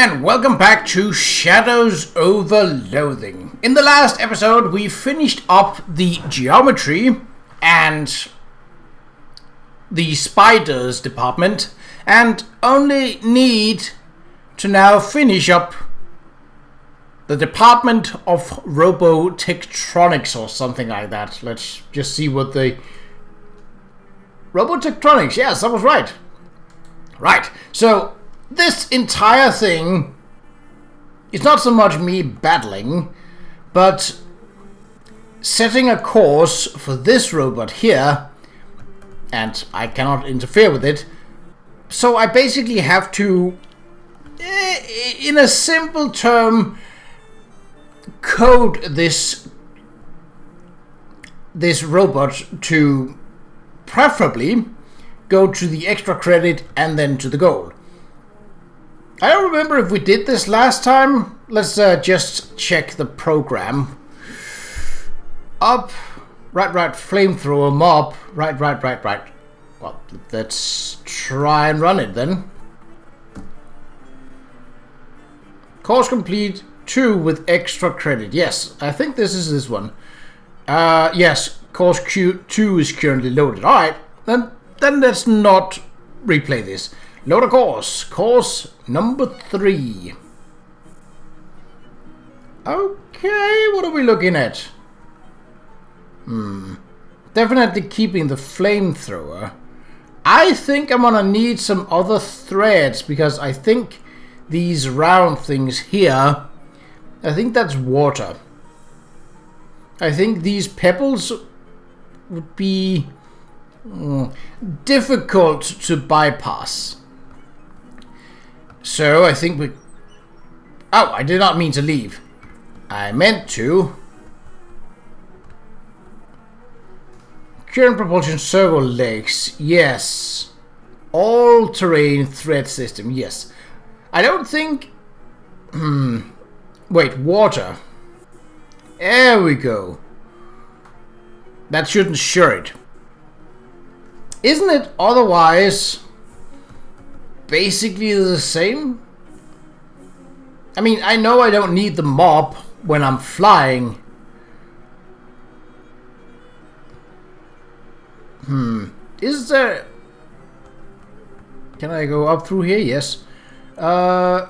And welcome back to Shadows over Loathing. In the last episode, we finished up the geometry and the spiders department, and only need to now finish up the department of robotectronics or something like that. Let's just see what the... Robotectronics, yes, that was right. Right, so this entire thing is not so much me battling, but setting a course for this robot here, and I cannot interfere with it, so I basically have to, in a simple term, code this robot to preferably go to the extra credit and then to the goal. I don't remember if we did this last time. Let's just check the program. Up, right, flamethrower, mob, right. Well, let's try and run it then. Course complete 2 with extra credit. Yes, I think this is this one. Yes, course Q2 is currently loaded. Alright, then let's not replay this. Load a course. Course number 3. Okay, what are we looking at? Definitely keeping the flamethrower. I think I'm gonna need some other threads, because I think these round things here, I think that's water. I think these pebbles would be difficult to bypass. So I think we... Oh, I did not mean to leave. I meant to. Current propulsion servo legs. Yes. All-terrain thread system. Yes. I don't think... Wait, water. There we go. That should ensure it. Isn't it otherwise basically the same? I mean, I know I don't need the mob when I'm flying. Is there... Can I go up through here? Yes. Oh,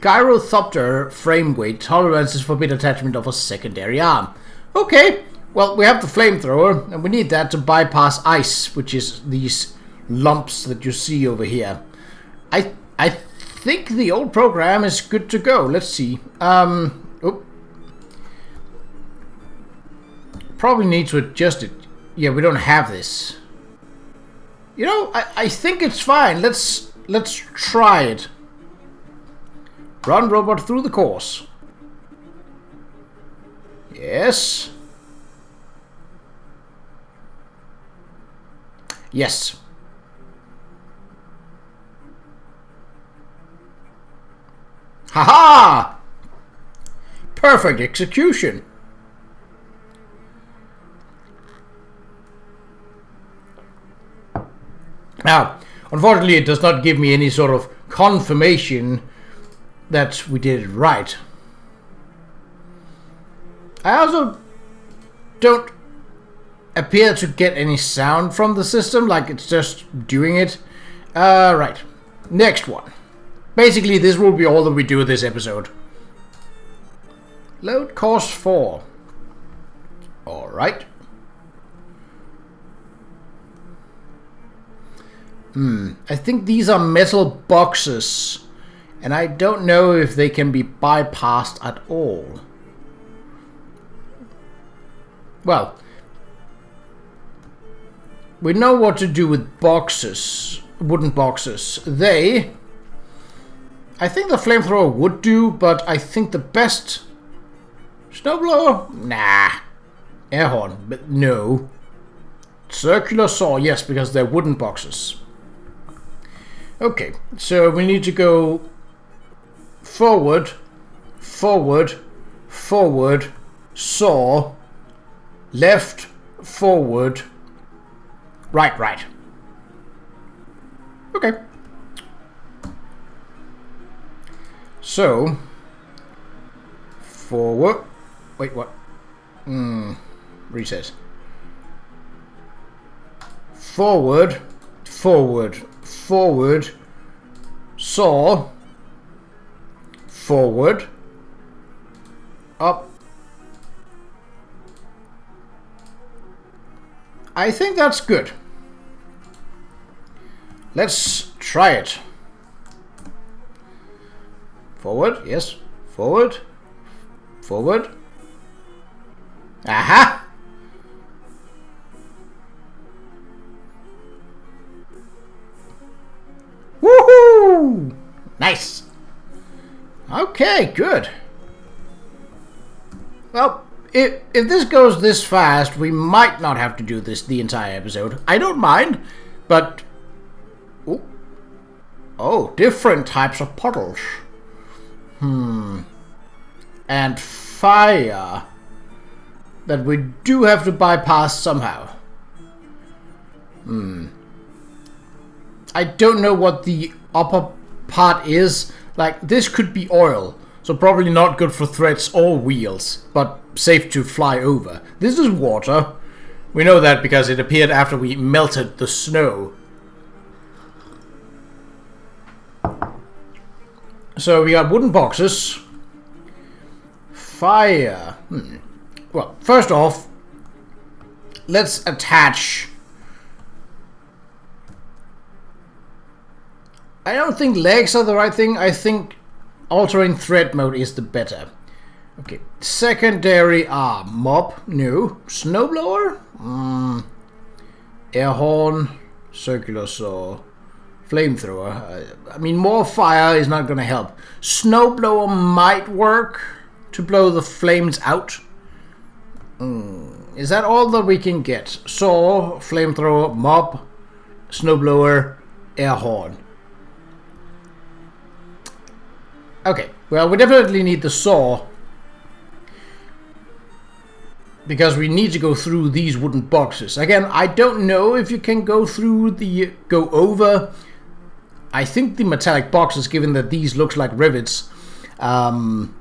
Gyrosopter frame weight tolerances forbid attachment of a secondary arm. Okay. Well, we have the flamethrower, and we need that to bypass ice, which is these lumps that you see over here. I think the old program is good to go. Let's see. Probably need to adjust it. Yeah, we don't have this. You know, I think it's fine. Let's try it. Run robot through the course. Yes. Yes. Haha! Perfect execution. Now, unfortunately, it does not give me any sort of confirmation that we did it right. I also don't appear to get any sound from the system, like it's just doing it. Right. Next one. Basically, this will be all that we do this episode. Load course 4. Alright. I think these are metal boxes, and I don't know if they can be bypassed at all. Well, we know what to do with boxes, wooden boxes. I think the flamethrower would do, but I think the best... Snowblower? Nah. Air horn, but no. Circular saw, yes, because they're wooden boxes. Okay, so we need to go forward, saw, left, forward, right. Okay. So, forward. Wait, what? Reset. Forward, forward, forward. Saw. Forward. Up. I think that's good. Let's try it. Forward, yes. Forward. Forward. Aha! Woohoo! Nice. Okay, good. Well, if this goes this fast, we might not have to do this the entire episode. I don't mind, but... Oh, different types of puddles. And fire that we do have to bypass somehow. I don't know what the upper part is. Like, this could be oil, so probably not good for threads or wheels, but safe to fly over. This is water. We know that because it appeared after we melted the snow. So we got wooden boxes. Fire. Well, first off, let's attach... I don't think legs are the right thing. I think altering thread mode is the better. Okay, secondary arm. Mop, no. Snowblower? Air horn, circular saw, flamethrower. I mean, more fire is not going to help. Snowblower might work to blow the flames out. Is that all that we can get? Saw, flamethrower, mop, snowblower, air horn. Okay, well, we definitely need the saw. Because we need to go through these wooden boxes. Again, I don't know if you can go through the... go over. I think the metallic boxes, given that these looks like rivets. I'm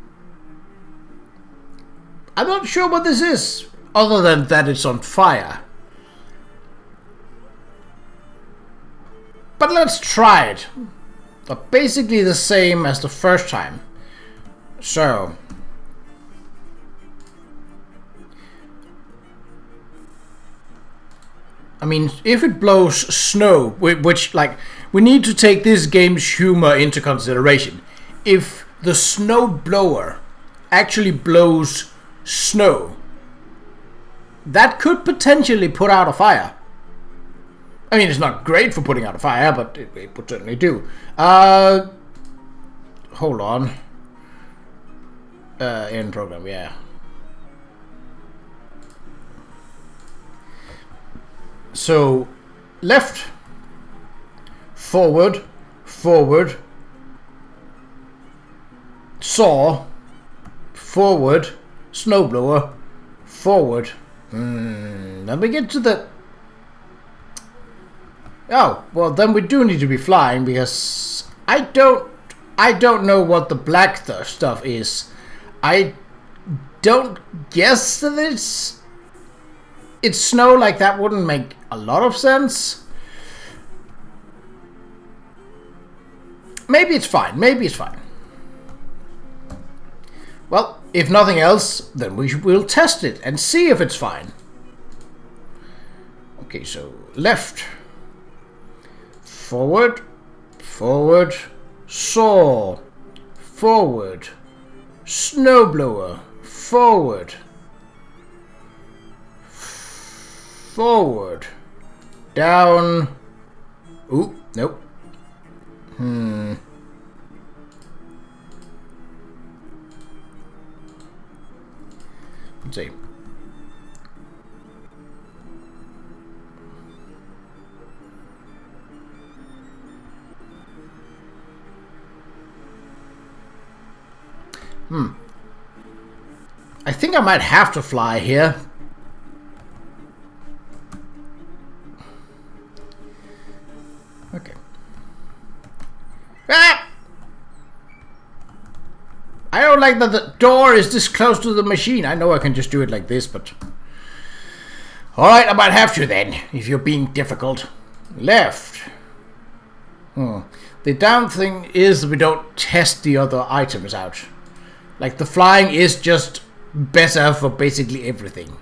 not sure what this is, other than that it's on fire. But let's try it. But basically the same as the first time. So... I mean, if it blows snow, which, like, we need to take this game's humor into consideration. If the snow blower actually blows snow, that could potentially put out a fire. I mean, it's not great for putting out a fire, but it would certainly do. Hold on. End program, yeah. So, left, forward, forward, saw, forward, snowblower, forward. Then we get to the... Oh, well then we do need to be flying, because I don't know what the black stuff is. I don't guess that it's snow. Like, that wouldn't make a lot of sense. Maybe it's fine. Maybe it's fine. Well, if nothing else, then we'll test it and see if it's fine. Okay, so left, forward, forward, saw, forward, snowblower, forward, forward, down. Ooh, nope. Let's see. I think I might have to fly here. Okay. Ah! I don't like that the door is this close to the machine. I know I can just do it like this, but... Alright, I might have to then, if you're being difficult. Left. The damn thing is we don't test the other items out. Like, the flying is just better for basically everything.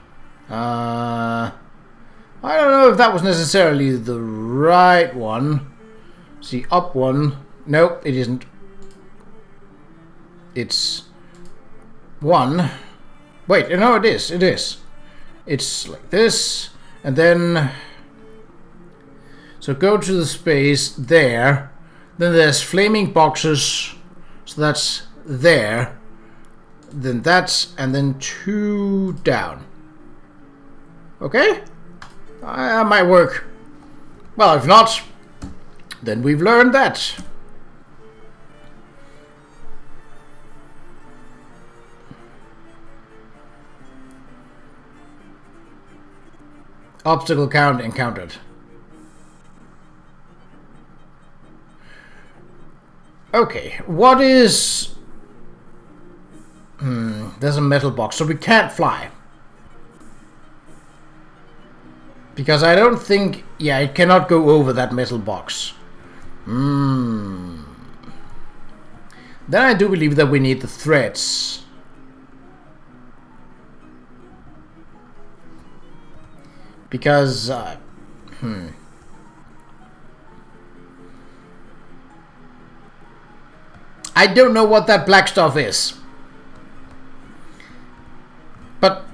I don't know if that was necessarily the right one. See, up one. Nope, it isn't. It's one. Wait, no, it is. It is. It's like this, and then... So go to the space there. Then there's flaming boxes. So that's there. Then that's, and then 2 down. Okay? That might work. Well, if not, then we've learned that. Obstacle count encountered. Okay, what is... there's a metal box, so we can't fly. Because I don't think... Yeah, it cannot go over that metal box. Then I do believe that we need the threads. Because... I don't know what that black stuff is. But...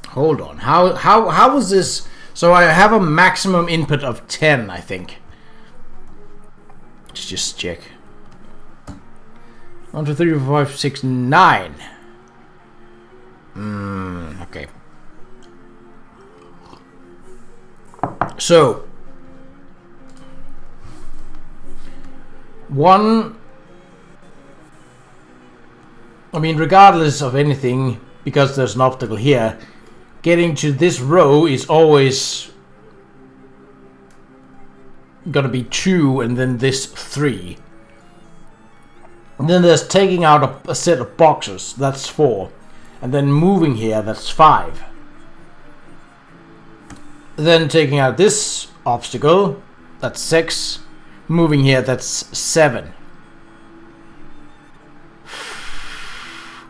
Hold on. How was this? So I have a maximum input of 10, I think. Let's just check. 1, 2, 3, 4, 5, 6, 9. Okay. So 1. I mean, regardless of anything, because there's an obstacle here, getting to this row is always gonna be 2, and then this 3. And then there's taking out a set of boxes, that's 4. And then moving here, that's 5. Then taking out this obstacle, that's 6. Moving here, that's 7.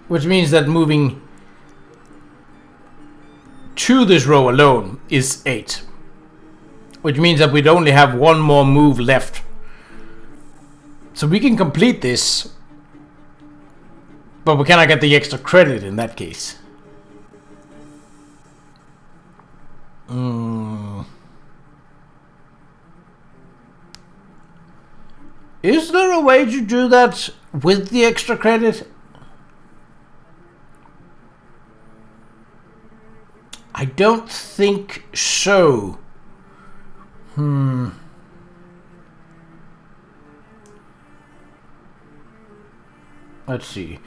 Which means that moving to this row alone is 8. Which means that we'd only have 1 more move left. So we can complete this, but we cannot get the extra credit in that case. Is there a way to do that with the extra credit? I don't think so. Let's see.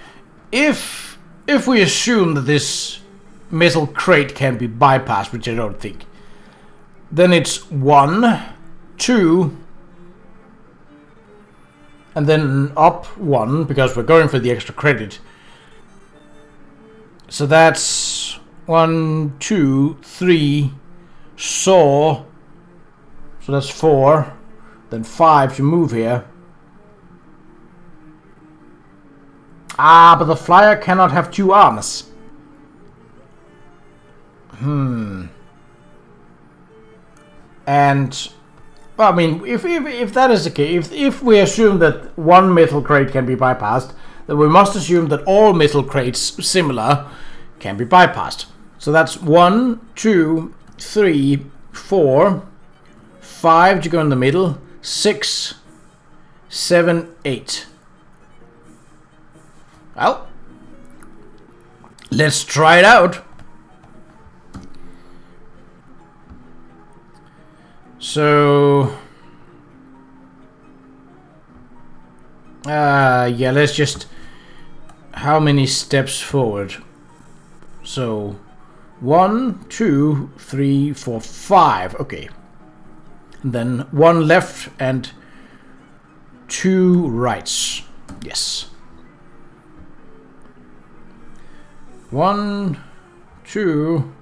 If we assume that this metal crate can be bypassed, which I don't think, then it's 1, 2, and then up 1, because we're going for the extra credit. So that's 1, 2, 3, saw. So that's 4, then 5 to move here. Ah, but the flyer cannot have 2 arms. And, well, I mean, if that is the case, if we assume that 1 metal crate can be bypassed, then we must assume that all metal crates similar can be bypassed. So that's 1, 2, 3, 4, 5 to go in the middle, 6, 7, 8. Well, let's try it out. So, yeah, let's just, how many steps forward? So, 1, 2, 3, 4, 5. Okay. And then 1 left and 2 rights. Yes. 1, 2,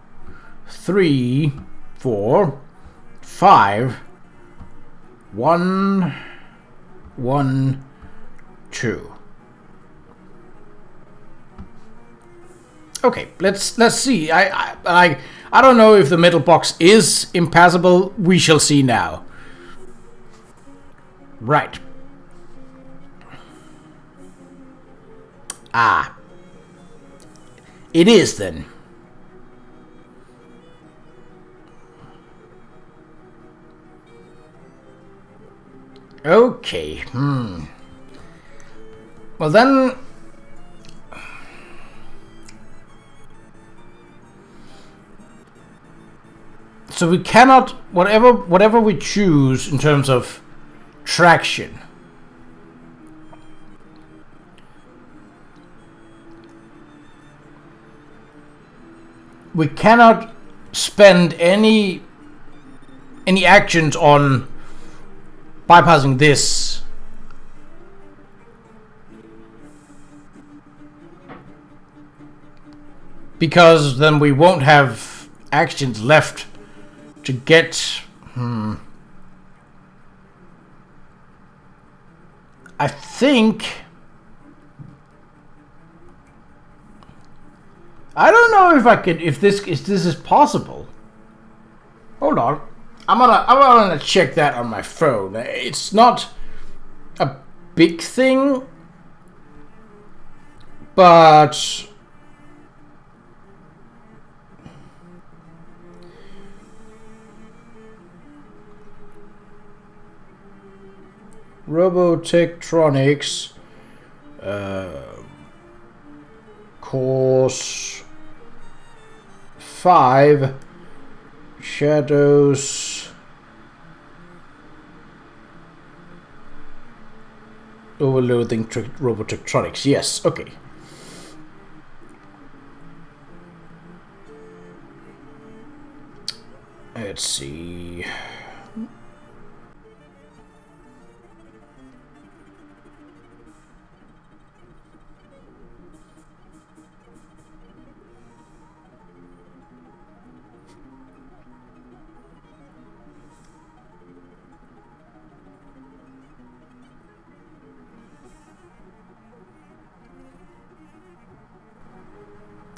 3, 4, 5. 1, 1, 2. Okay, let's see. I don't know if the middle box is impassable. We shall see now. Right. Ah. It is then. Okay. Well then. So we cannot, whatever we choose in terms of traction, we cannot spend any actions on bypassing this. Because then we won't have actions left to get... I think... I don't know if I could... If this is possible. Hold on. I'm gonna check that on my phone. It's not a big thing, but... Robotectronics, course 5, shadows overloading robotectronics. Yes, okay. Let's see.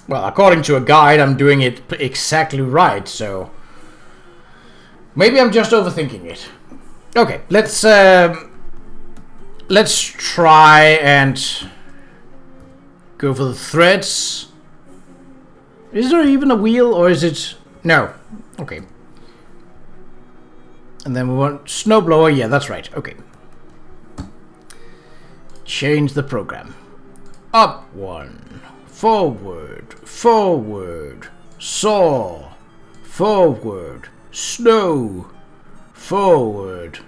Well, according to a guide, I'm doing it exactly right, so... Maybe I'm just overthinking it. Okay, let's try and go for the threads. Is there even a wheel, or is it... No. Okay. And then we want snowblower. Yeah, that's right. Okay. Change the program. Up 1. Forward, forward, saw, forward, snow, forward.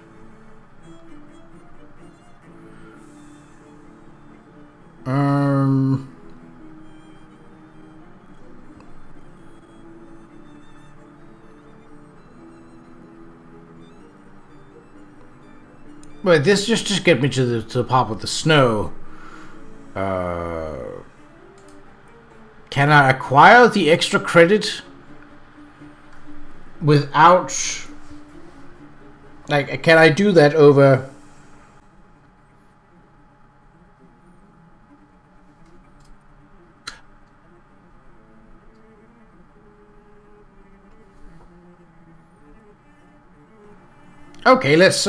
Wait, this just get me to the part with the snow. Can I acquire the extra credit without... Like, can I do that over... Okay, let's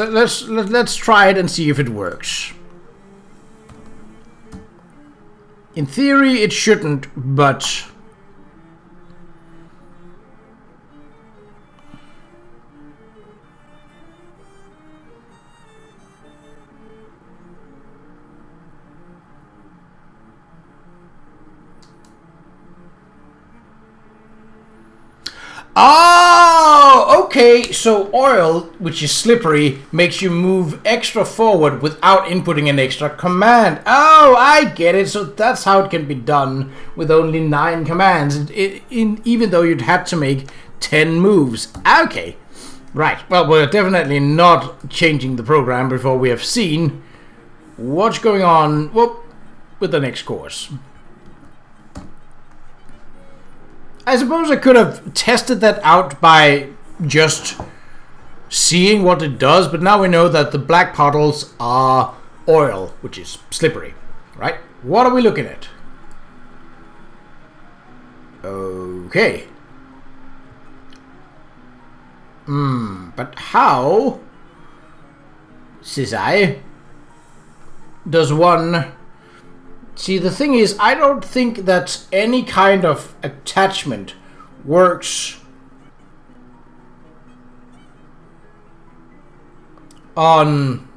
try it and see if it works. In theory, it shouldn't, but... Oh, Okay, so oil, which is slippery, makes you move extra forward without inputting an extra command. Oh, I get it. So that's how it can be done with only 9 commands, even though you'd have to make 10 moves. Okay, right. Well, we're definitely not changing the program before we have seen what's going on with the next course. I suppose I could have tested that out by just seeing what it does, but now we know that the black puddles are oil, which is slippery, right? What are we looking at? Okay. But how, says I, does one... See, the thing is, I don't think that any kind of attachment works on...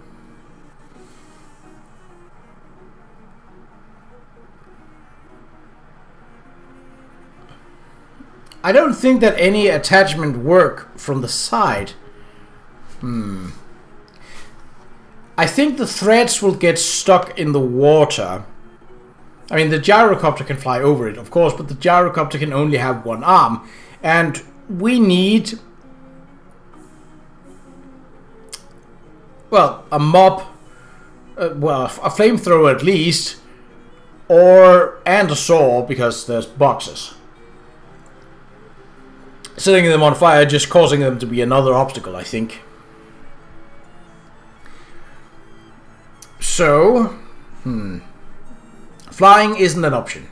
I don't think that any attachment work from the side. I think the threads will get stuck in the water. I mean, the gyrocopter can fly over it, of course, but the gyrocopter can only have one arm. And we need... well, a mop, well, a flamethrower at least, and a saw, because there's boxes. Setting them on fire, just causing them to be another obstacle, I think. So, flying isn't an option.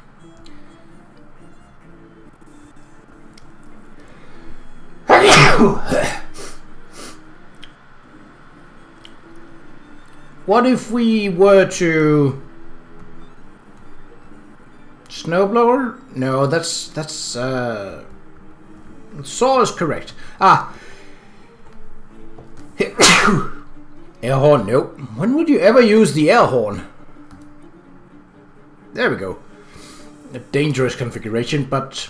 What if we were to... snowblower? No, that's saw is correct. Air horn, nope. When would you ever use the air horn? There we go. A dangerous configuration, but...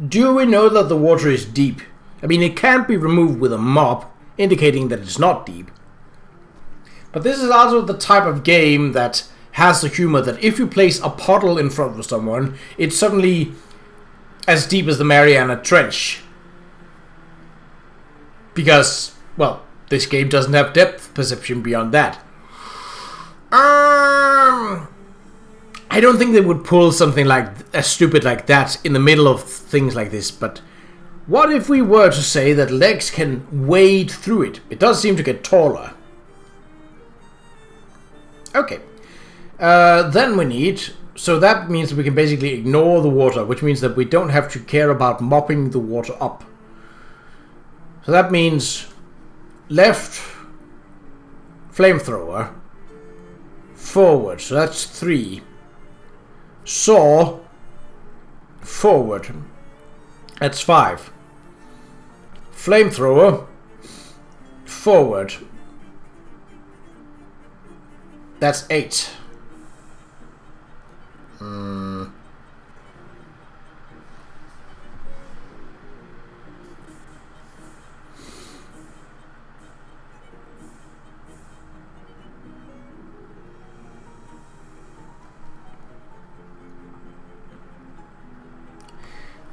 Do we know that the water is deep? I mean, it can't be removed with a mop, indicating that it's not deep. But this is also the type of game that has the humor that if you place a puddle in front of someone, it's suddenly as deep as the Mariana Trench. Because, well, this game doesn't have depth perception beyond that. I don't think they would pull something like as stupid like that in the middle of things like this, but what if we were to say that legs can wade through it? It does seem to get taller. Okay. Then we need... so that means we can basically ignore the water, which means that we don't have to care about mopping the water up. So that means left flamethrower, forward, so that's 3. Saw, forward, that's 5. Flamethrower, forward, that's 8.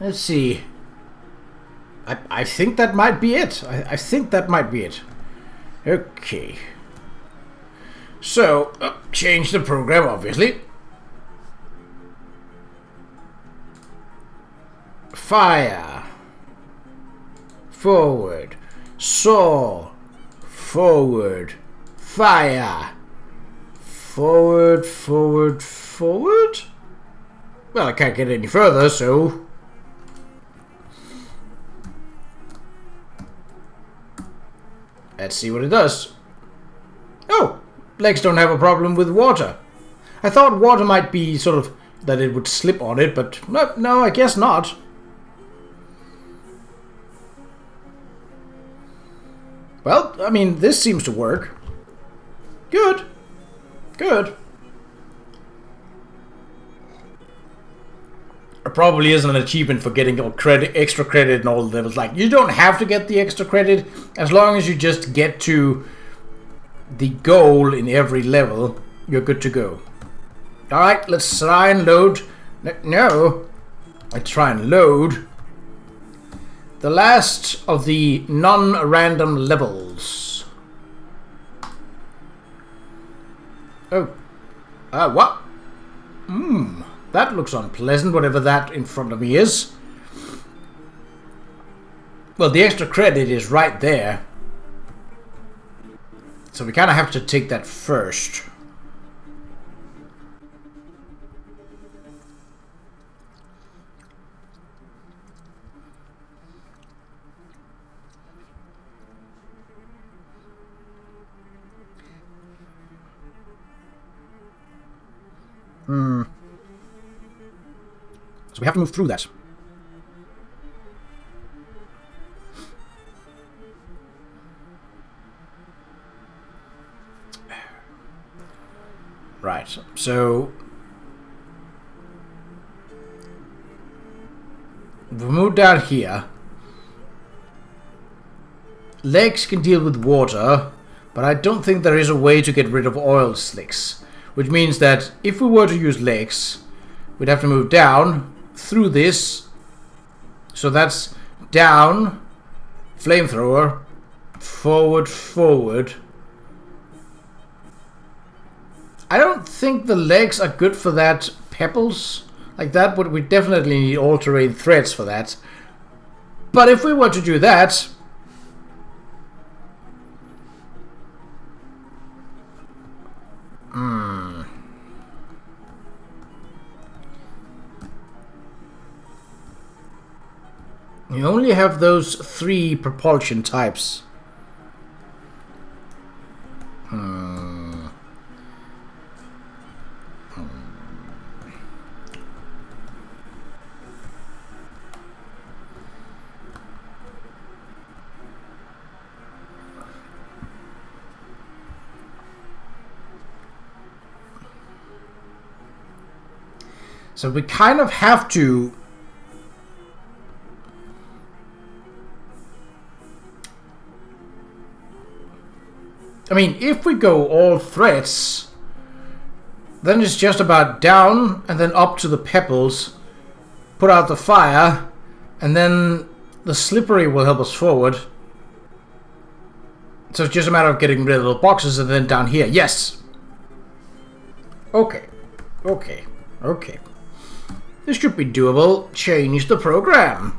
Let's see. I think that might be it. I think that might be it. Okay. So, change the program, obviously. Fire. Forward. Saw. Forward. Fire. Forward, forward, forward? Well, I can't get any further, so... let's see what it does. Oh! Legs don't have a problem with water. I thought water might be sort of... that it would slip on it, but no, I guess not. Well, I mean, this seems to work. Good. Good. probably isn't an achievement for getting extra credit in all the levels. Like, you don't have to get the extra credit as long as you just get to the goal in every level. You're good to go. All right, let's try and load. No, let's try and load the last of the non-random levels. Oh, what? That looks unpleasant, whatever that in front of me is. Well, the extra credit is right there. So we kind of have to take that first. So we have to move through that. Right, so we move down here. Legs can deal with water, but I don't think there is a way to get rid of oil slicks. Which means that if we were to use legs, we'd have to move down through this. So that's down, flamethrower, forward, forward. I don't think the legs are good for that. Pebbles like that, but we definitely need all-terrain threads for that. But if we were to do that, you only have those 3 propulsion types. So we kind of have to I mean, if we go all threats, then it's just about down and then up to the pebbles, put out the fire, and then the slippery will help us forward. So it's just a matter of getting rid of the boxes and then down here. Yes! Okay. Okay. Okay. This should be doable. Change the program.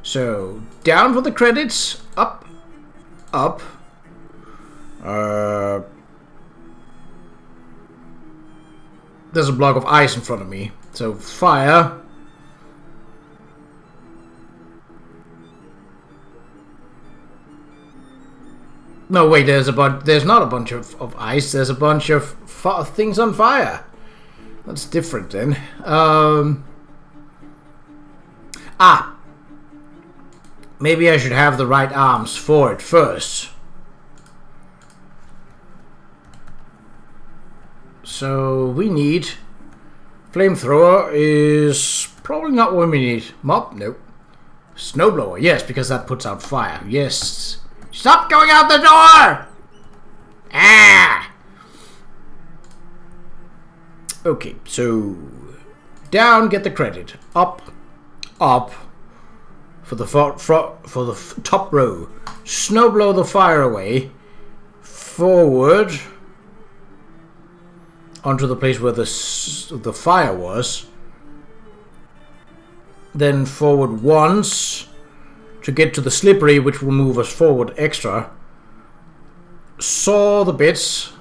So, down for the credits, up, up. There's a block of ice in front of me. So, fire. No, wait, there's not a bunch of ice, there's a bunch of things on fire. That's different then. Maybe I should have the right arms for it first. So we need... Flamethrower is probably not what we need. Mop? Nope. Snowblower, yes, because that puts out fire. Yes. Stop going out the door! Ah! Okay, so... Down, get the credit. Up, up. For the top row. Snowblow the fire away. Forward. Onto the place where the fire was. Then forward once. To get to the slippery, which will move us forward extra. Saw the bits.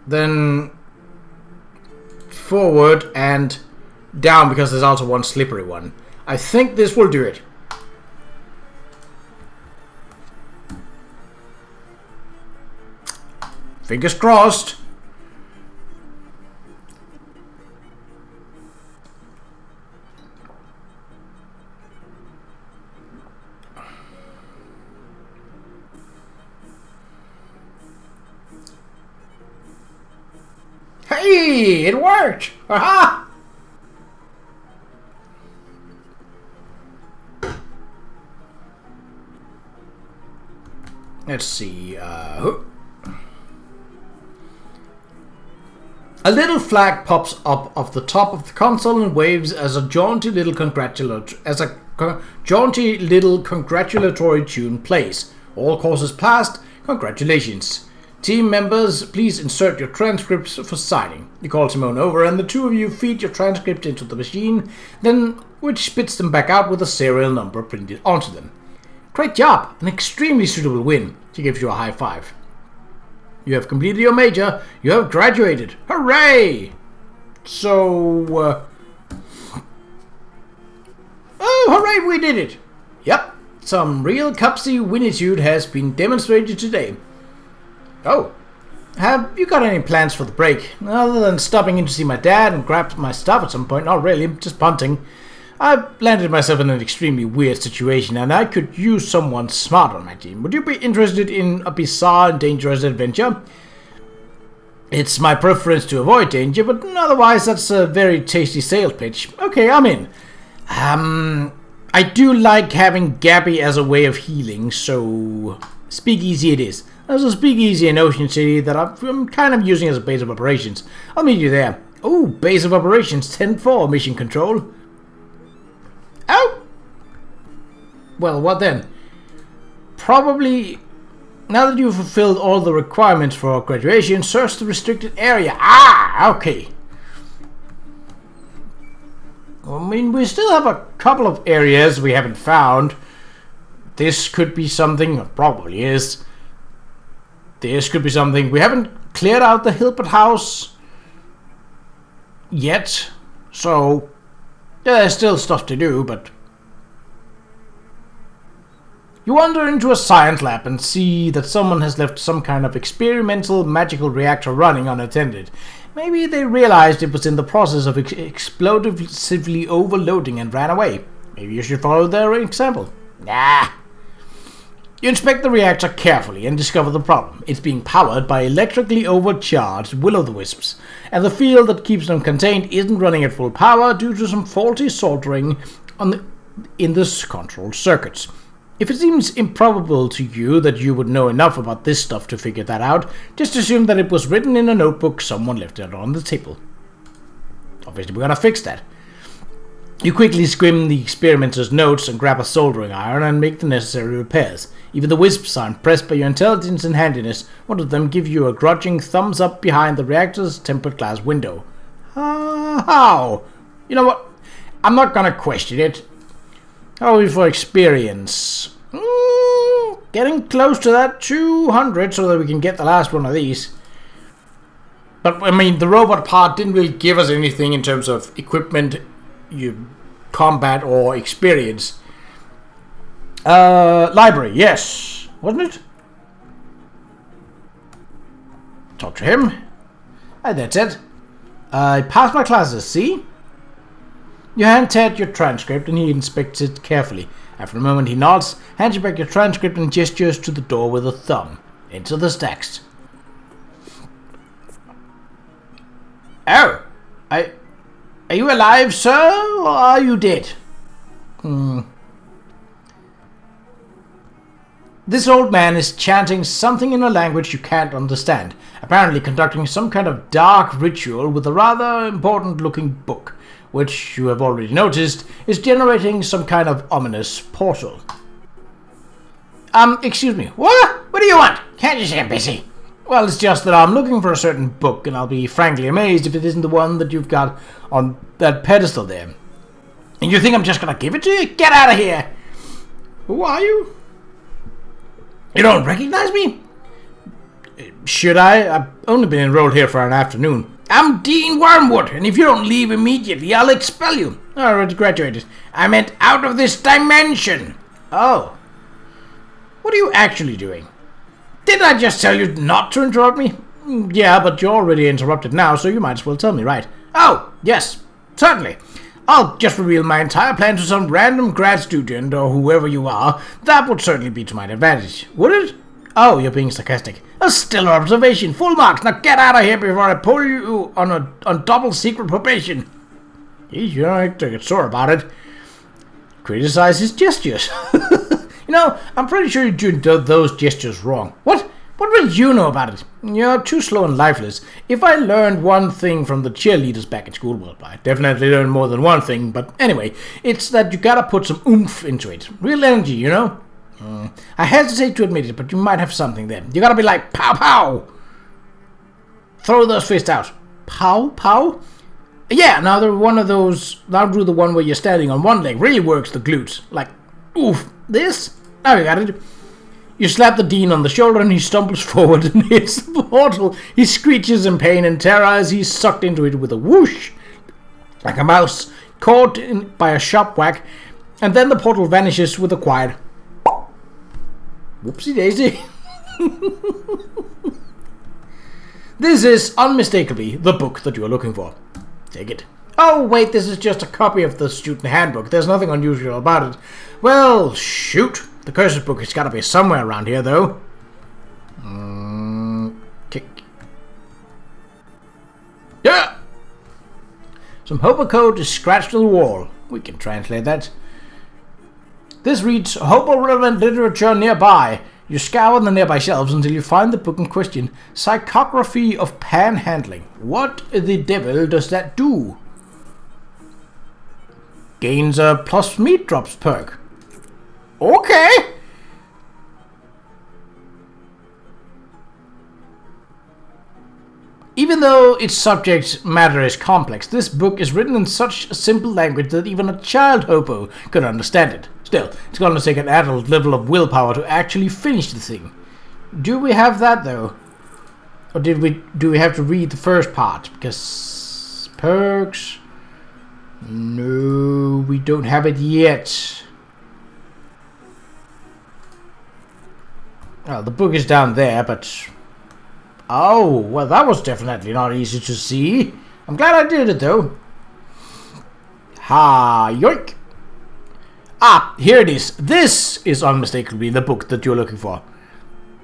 Then forward and down, because there's also one slippery one. I think this will do it. Fingers crossed. Hey, it worked! Aha! Let's see. A little flag pops up off the top of the console and waves as a jaunty little congratulatory tune plays. All courses passed. Congratulations. Team members, please insert your transcripts for signing. You call Simone over and the two of you feed your transcript into the machine, which spits them back out with a serial number printed onto them. Great job! An extremely suitable win. She gives you a high five. You have completed your major. You have graduated. Hooray! So, oh, hooray, we did it! Yep, some real cupsy winnitude has been demonstrated today. Oh, have you got any plans for the break? Other than stopping in to see my dad and grab my stuff at some point? Not really, just punting. I've landed myself in an extremely weird situation and I could use someone smart on my team. Would you be interested in a bizarre and dangerous adventure? It's my preference to avoid danger, but otherwise that's a very tasty sales pitch. Okay, I'm in. I do like having Gabby as a way of healing, so speakeasy it is. There's a speakeasy in Ocean City that I'm kind of using as a base of operations. I'll meet you there. Oh, base of operations 10-4, mission control. Oh! Well, what then? Probably, now that you've fulfilled all the requirements for graduation, search the restricted area. Ah, okay. I mean, we still have a couple of areas we haven't found. This could be something, or probably is. This could be something. We haven't cleared out the Hilbert house yet, so yeah, there's still stuff to do, but you wander into a science lab and see that someone has left some kind of experimental magical reactor running unattended. Maybe they realized it was in the process of explosively overloading and ran away. Maybe you should follow their example. Nah. You inspect the reactor carefully and discover the problem. It's being powered by electrically overcharged will-o'-the-wisps, and the field that keeps them contained isn't running at full power due to some faulty soldering in the control circuits. If it seems improbable to you that you would know enough about this stuff to figure that out, just assume that it was written in a notebook someone left it on the table. Obviously, we're gonna fix that. You quickly skim the experimenter's notes and grab a soldering iron and make the necessary repairs. Even the wisps are impressed by your intelligence and handiness. One of them gives you a grudging thumbs up behind the reactor's tempered glass window. How? You know what? I'm not gonna question it. How are we for experience? Getting close to that 200 so that we can get the last one of these. But, I mean, the robot part didn't really give us anything in terms of equipment, combat, or experience. Library, yes. Wasn't it? Talk to him. That's it. I passed my classes, see? You hand Ted your transcript and he inspects it carefully. After a moment he nods, hands you back your transcript and gestures to the door with a thumb. Enter the stacks. Oh! Are you alive, sir, or are you dead? This old man is chanting something in a language you can't understand, apparently conducting some kind of dark ritual with a rather important-looking book, which you have already noticed is generating some kind of ominous portal. Excuse me, what? What do you want? Can't you say I'm busy? Well, it's just that I'm looking for a certain book, and I'll be frankly amazed if it isn't the one that you've got on that pedestal there. And you think I'm just gonna give it to you? Get out of here! Who are you? You don't recognize me? Should I? I've only been enrolled here for an afternoon. I'm Dean Wormwood, and if you don't leave immediately, I'll expel you. I already graduated. I meant out of this dimension. Oh. What are you actually doing? Didn't I just tell you not to interrupt me? Yeah, but you're already interrupted now, so you might as well tell me, right? Oh, yes, certainly. I'll just reveal my entire plan to some random grad student or whoever you are. That would certainly be to my advantage. Would it? Oh, you're being sarcastic. A stellar observation. Full marks. Now get out of here before I pull you on double secret probation. Geez, you don't have to get sore about it. Criticize his gestures. I'm pretty sure you're doing those gestures wrong. What? What will you know about it? You're too slow and lifeless. If I learned one thing from the cheerleaders back in school, well, I definitely learned more than one thing, but anyway, it's that you gotta put some oomph into it. Real energy, you know? I hesitate to admit it, but you might have something there. You gotta be like, pow, pow! Throw those fists out. Pow, pow? Yeah, now do the one where you're standing on one leg. Really works the glutes. Like, oof, this? Now you got it. You slap the dean on the shoulder and he stumbles forward and hits the portal. He screeches in pain and terror as he's sucked into it with a whoosh, like a mouse caught by a sharp whack, and then the portal vanishes with a quiet whoopsie daisy. This is unmistakably the book that you are looking for. Take it. Oh, wait, this is just a copy of the student handbook. There's nothing unusual about it. Well, shoot. The curses book has got to be somewhere around here, though. Kick. Yeah! Some Hobo code is scratched to the wall. We can translate that. This reads, Hobo-relevant literature nearby. You scour the nearby shelves until you find the book in question. Psychography of Panhandling. What the devil does that do? Gains a plus meat drops perk. Okay. Even though its subject matter is complex, this book is written in such a simple language that even a child hobo could understand it. Still, it's going to take an adult level of willpower to actually finish the thing. Do we have that, though? Or do we have to read the first part? Because perks... No, we don't have it yet. Well, the book is down there, but... Oh, well, that was definitely not easy to see. I'm glad I did it, though. Ha, yoink. Ah, here it is. This is unmistakably the book that you're looking for.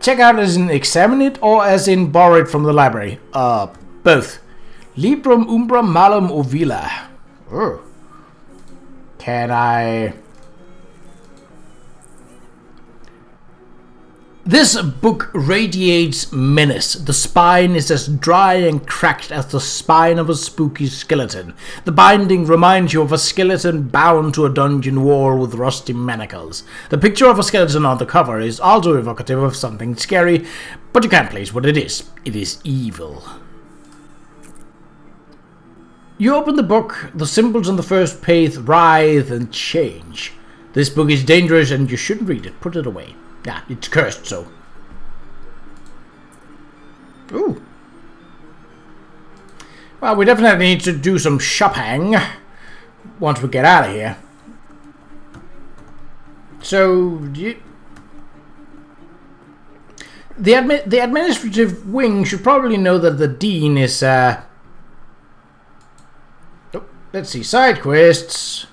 Check out as in examine it or as in borrow it from the library. Both. Librum umbra malum ovila. Oh. Can I... This book radiates menace. The spine is as dry and cracked as the spine of a spooky skeleton. The binding reminds you of a skeleton bound to a dungeon wall with rusty manacles. The picture of a skeleton on the cover is also evocative of something scary, but you can't place what it is. It is evil. You open the book, the symbols on the first page writhe and change. This book is dangerous and you shouldn't read it. Put it away. Yeah, it's cursed, so. Ooh. Well, we definitely need to do some shopping once we get out of here. So, the administrative wing should probably know that the dean is, let's see, side quests.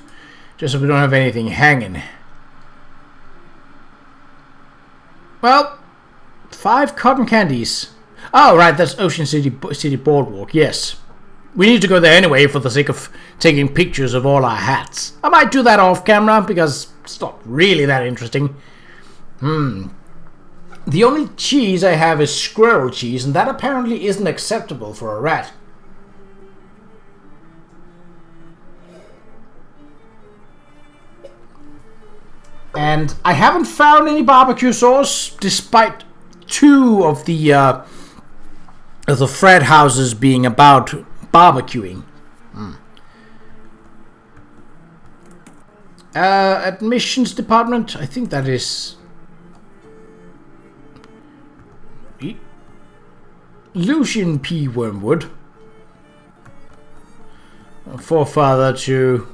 Just so we don't have anything hanging. Well, 5 cotton candies. Oh, right, that's Ocean City Boardwalk, yes. We need to go there anyway for the sake of taking pictures of all our hats. I might do that off camera because it's not really that interesting. The only cheese I have is squirrel cheese, and that apparently isn't acceptable for a rat. And I haven't found any barbecue sauce, despite 2 of the frat houses being about barbecuing. Admissions department, I think that is Lucian P. Wormwood, forefather to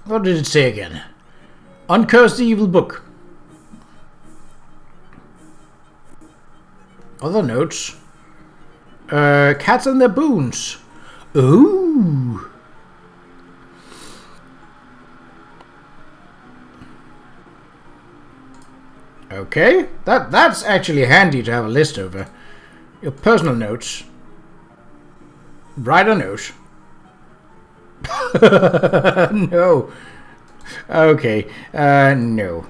what did it say again? Uncurse the evil book. Other notes. Cats and their boons. Ooh. Okay, that's actually handy to have a list over. Your personal notes. Write a note. No. Okay, no.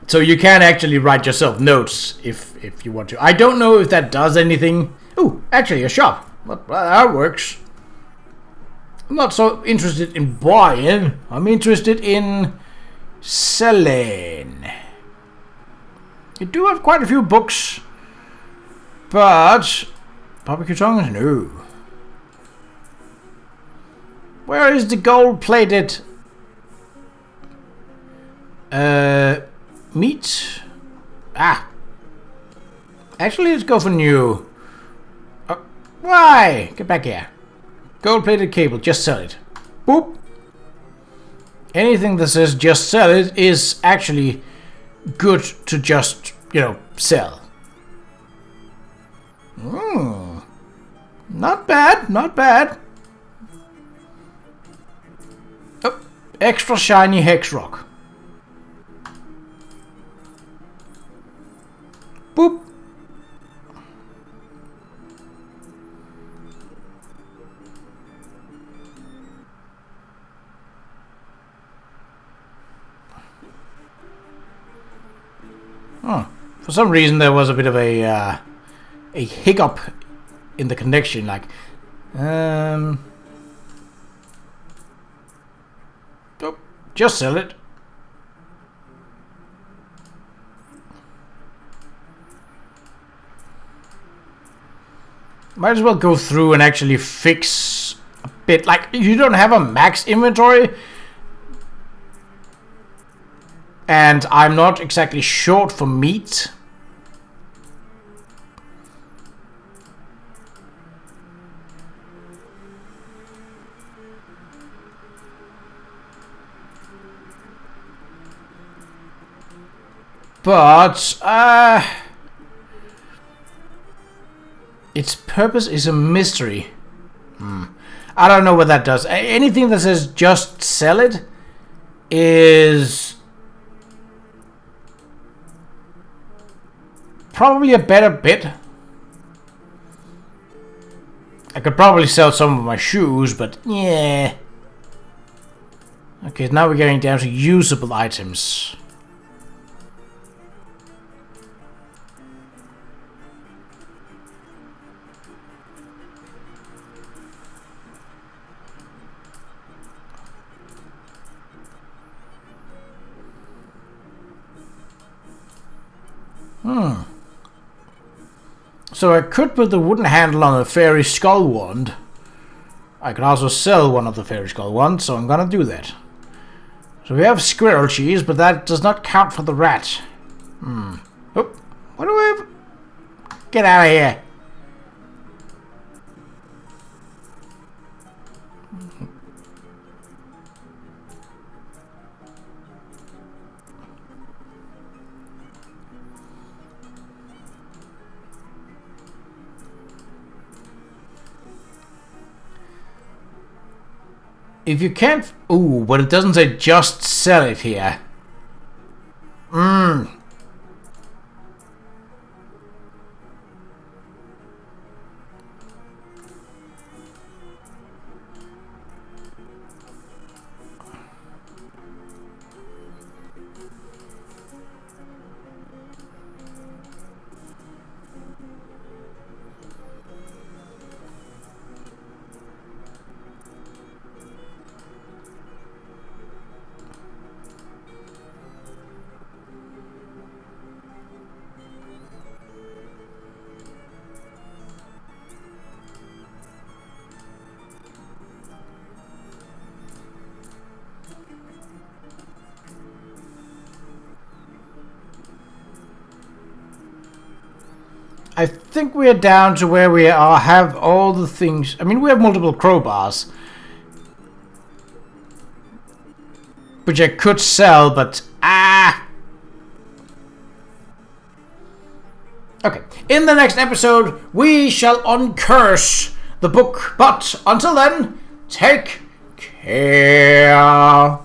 So you can actually write yourself notes if you want to. I don't know if that does anything. Oh, actually a shop. Well, that works. I'm not so interested in buying. I'm interested in selling. You do have quite a few books, but barbecue tongs, no. Where is the gold-plated meat? Ah. Actually, let's go for new. Why? Get back here. Gold-plated cable, just sell it. Boop. Anything that says just sell it is actually good to just, sell. Not bad, not bad. Oh, extra shiny hex rock. Boop. For some reason there was a bit of a hiccup in the connection, like oh, just sell it. Might as well go through and actually fix a bit. Like, you don't have a max inventory, and I'm not exactly short for meat. But, its purpose is a mystery. I don't know what that does. Anything that says just sell it is probably a better bit. I could probably sell some of my shoes, but yeah. Okay, now we're getting down to usable items. So I could put the wooden handle on a fairy skull wand. I could also sell one of the fairy skull wands, so I'm gonna do that. So we have squirrel cheese, but that does not count for the rat. Oh, what do I have? Get out of here. If you can't... Ooh, but it doesn't say just sell it here. I think we're down to where we have all the things. I mean, we have multiple crowbars, which I could sell, but okay. In the next episode, we shall uncurse the book. But until then, take care.